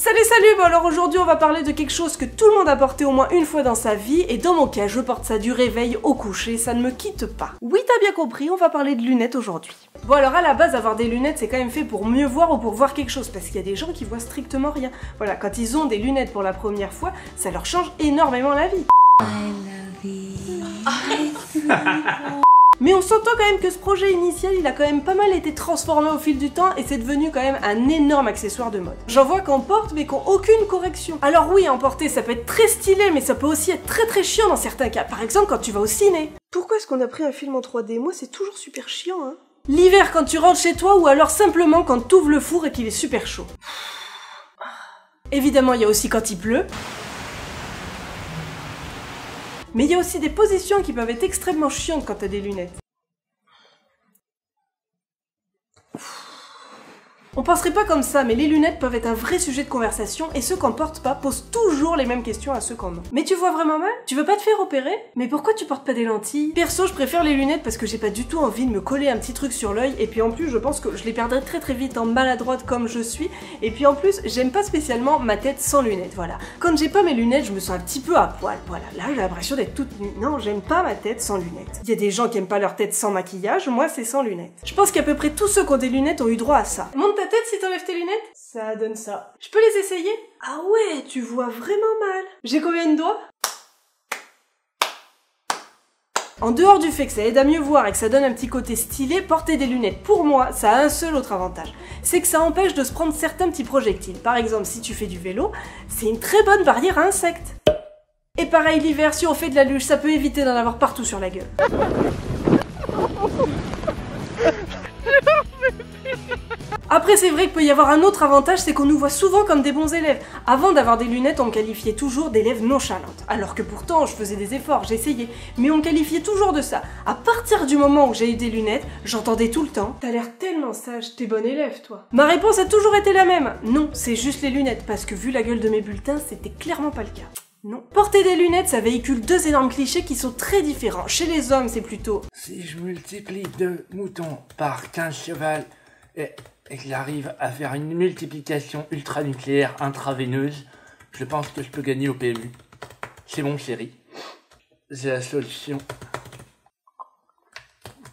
Salut salut, bon alors aujourd'hui on va parler de quelque chose que tout le monde a porté au moins une fois dans sa vie, et dans mon cas je porte ça du réveil au coucher, ça ne me quitte pas. Oui t'as bien compris, on va parler de lunettes aujourd'hui. Bon alors à la base avoir des lunettes c'est quand même fait pour mieux voir ou pour voir quelque chose, parce qu'il y a des gens qui voient strictement rien. Voilà, quand ils ont des lunettes pour la première fois, ça leur change énormément la vie. Mais on s'entend quand même que ce projet initial, il a quand même pas mal été transformé au fil du temps et c'est devenu quand même un énorme accessoire de mode. J'en vois qu'on porte mais qui n'ont aucune correction. Alors oui, en porter ça peut être très stylé mais ça peut aussi être très chiant dans certains cas. Par exemple quand tu vas au ciné. Pourquoi est-ce qu'on a pris un film en 3D? Moi c'est toujours super chiant hein. L'hiver quand tu rentres chez toi ou alors simplement quand tu ouvres le four et qu'il est super chaud. Évidemment il y a aussi quand il pleut. Mais il y a aussi des positions qui peuvent être extrêmement chiantes quand t'as des lunettes. On penserait pas comme ça, mais les lunettes peuvent être un vrai sujet de conversation et ceux qui en portent pas posent toujours les mêmes questions à ceux qui en ont. Mais tu vois vraiment mal? Tu veux pas te faire opérer? Mais pourquoi tu portes pas des lentilles? Perso, je préfère les lunettes parce que j'ai pas du tout envie de me coller un petit truc sur l'œil et puis en plus je pense que je les perdrais très vite en maladroite comme je suis et puis en plus j'aime pas spécialement ma tête sans lunettes, voilà. Quand j'ai pas mes lunettes, je me sens un petit peu à poil, voilà. Là j'ai l'impression d'être toute nue. Non, j'aime pas ma tête sans lunettes. Il y a des gens qui aiment pas leur tête sans maquillage, moi c'est sans lunettes. Je pense qu'à peu près tous ceux qui ont des lunettes ont eu droit à ça. Monte ta tête si t'enlèves tes lunettes. Ça donne ça. Je peux les essayer? Ah ouais, tu vois vraiment mal. J'ai combien de doigts? En dehors du fait que ça aide à mieux voir et que ça donne un petit côté stylé, porter des lunettes, pour moi, ça a un seul autre avantage. C'est que ça empêche de se prendre certains petits projectiles. Par exemple, si tu fais du vélo, c'est une très bonne barrière à insectes. Et pareil, l'hiver, si on fait de la luge, ça peut éviter d'en avoir partout sur la gueule. Après c'est vrai qu'il peut y avoir un autre avantage, c'est qu'on nous voit souvent comme des bons élèves. Avant d'avoir des lunettes, on me qualifiait toujours d'élève nonchalante. Alors que pourtant, je faisais des efforts, j'essayais. Mais on me qualifiait toujours de ça. À partir du moment où j'ai eu des lunettes, j'entendais tout le temps « T'as l'air tellement sage, t'es bon élève toi ». Ma réponse a toujours été la même. Non, c'est juste les lunettes, parce que vu la gueule de mes bulletins, c'était clairement pas le cas. Non. Porter des lunettes, ça véhicule deux énormes clichés qui sont très différents. Chez les hommes, c'est plutôt « Si je multiplie 2 moutons par 15 chevals et que j'arrive à faire une multiplication ultranucléaire intraveineuse, je pense que je peux gagner au PMU. C'est bon chéri. J'ai la solution.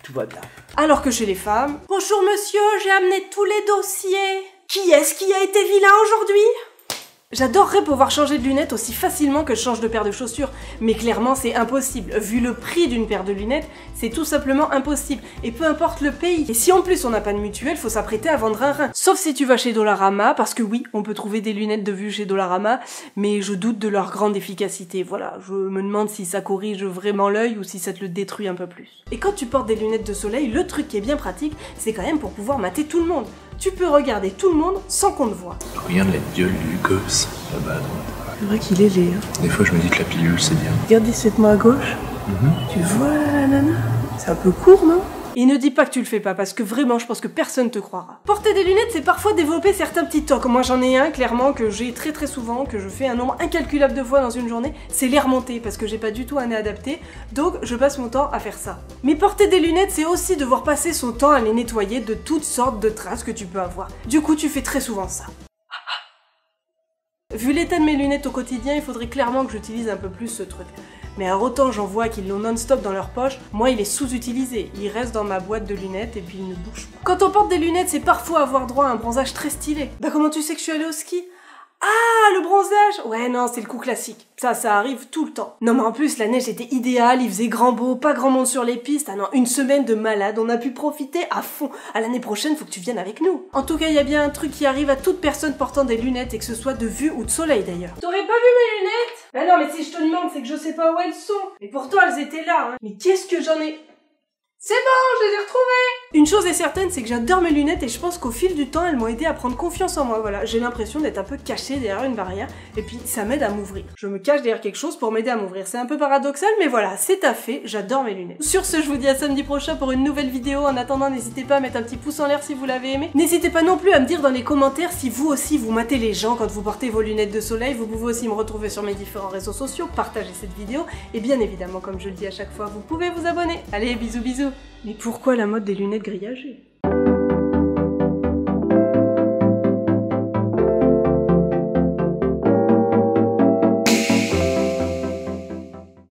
Tout va bien. » Alors que chez les femmes « Bonjour monsieur, j'ai amené tous les dossiers. Qui est-ce qui a été vilain aujourd'hui ?» J'adorerais pouvoir changer de lunettes aussi facilement que je change de paire de chaussures, mais clairement c'est impossible. Vu le prix d'une paire de lunettes, c'est tout simplement impossible. Et peu importe le pays. Et si en plus on n'a pas de mutuelle, faut s'apprêter à vendre un rein. Sauf si tu vas chez Dollarama, parce que oui, on peut trouver des lunettes de vue chez Dollarama, mais je doute de leur grande efficacité. Voilà, je me demande si ça corrige vraiment l'œil ou si ça te le détruit un peu plus. Et quand tu portes des lunettes de soleil, le truc qui est bien pratique, c'est quand même pour pouvoir mater tout le monde. Tu peux regarder tout le monde sans qu'on te voie. Regarde la gueule du gosse là-bas. C'est vrai qu'il est laid. Hein. Des fois, je me dis que la pilule, c'est bien. Regarde 17 mois à gauche. Tu vois la nana? C'est un peu court, non? Et ne dis pas que tu le fais pas, parce que vraiment, je pense que personne te croira. Porter des lunettes, c'est parfois développer certains petits tocs. Moi, j'en ai un, clairement, que j'ai très souvent, que je fais un nombre incalculable de fois dans une journée, c'est les remonter, parce que j'ai pas du tout un nez adapté, donc je passe mon temps à faire ça. Mais porter des lunettes, c'est aussi devoir passer son temps à les nettoyer de toutes sortes de traces que tu peux avoir. Du coup, tu fais très souvent ça. Vu l'état de mes lunettes au quotidien, il faudrait clairement que j'utilise un peu plus ce truc. Mais alors autant j'en vois qu'ils l'ont non-stop dans leur poche, moi il est sous-utilisé, il reste dans ma boîte de lunettes et puis il ne bouge pas. Quand on porte des lunettes, c'est parfois avoir droit à un bronzage très stylé. Bah comment tu sais que je suis allée au ski? Ah, le bronzage! Ouais, non, c'est le coup classique. Ça arrive tout le temps. Non, mais en plus, la neige était idéale, il faisait grand beau, pas grand monde sur les pistes. Ah non, une semaine de malade, on a pu profiter à fond. À l'année prochaine, faut que tu viennes avec nous. En tout cas, il y a bien un truc qui arrive à toute personne portant des lunettes, et que ce soit de vue ou de soleil d'ailleurs. T'aurais pas vu mes lunettes? Bah non, mais si je te demande, c'est que je sais pas où elles sont. Et pourtant, elles étaient là, hein. Mais qu'est-ce que j'en ai... C'est bon, je les ai retrouvées! Une chose est certaine, c'est que j'adore mes lunettes et je pense qu'au fil du temps, elles m'ont aidé à prendre confiance en moi. Voilà, j'ai l'impression d'être un peu cachée derrière une barrière et puis ça m'aide à m'ouvrir. Je me cache derrière quelque chose pour m'aider à m'ouvrir. C'est un peu paradoxal, mais voilà, c'est à fait, j'adore mes lunettes. Sur ce, je vous dis à samedi prochain pour une nouvelle vidéo. En attendant, n'hésitez pas à mettre un petit pouce en l'air si vous l'avez aimé. N'hésitez pas non plus à me dire dans les commentaires si vous aussi vous matez les gens quand vous portez vos lunettes de soleil. Vous pouvez aussi me retrouver sur mes différents réseaux sociaux, partager cette vidéo et bien évidemment, comme je le dis à chaque fois, vous pouvez vous abonner. Allez, bisous bisous! Mais pourquoi la mode des lunettes grillagées?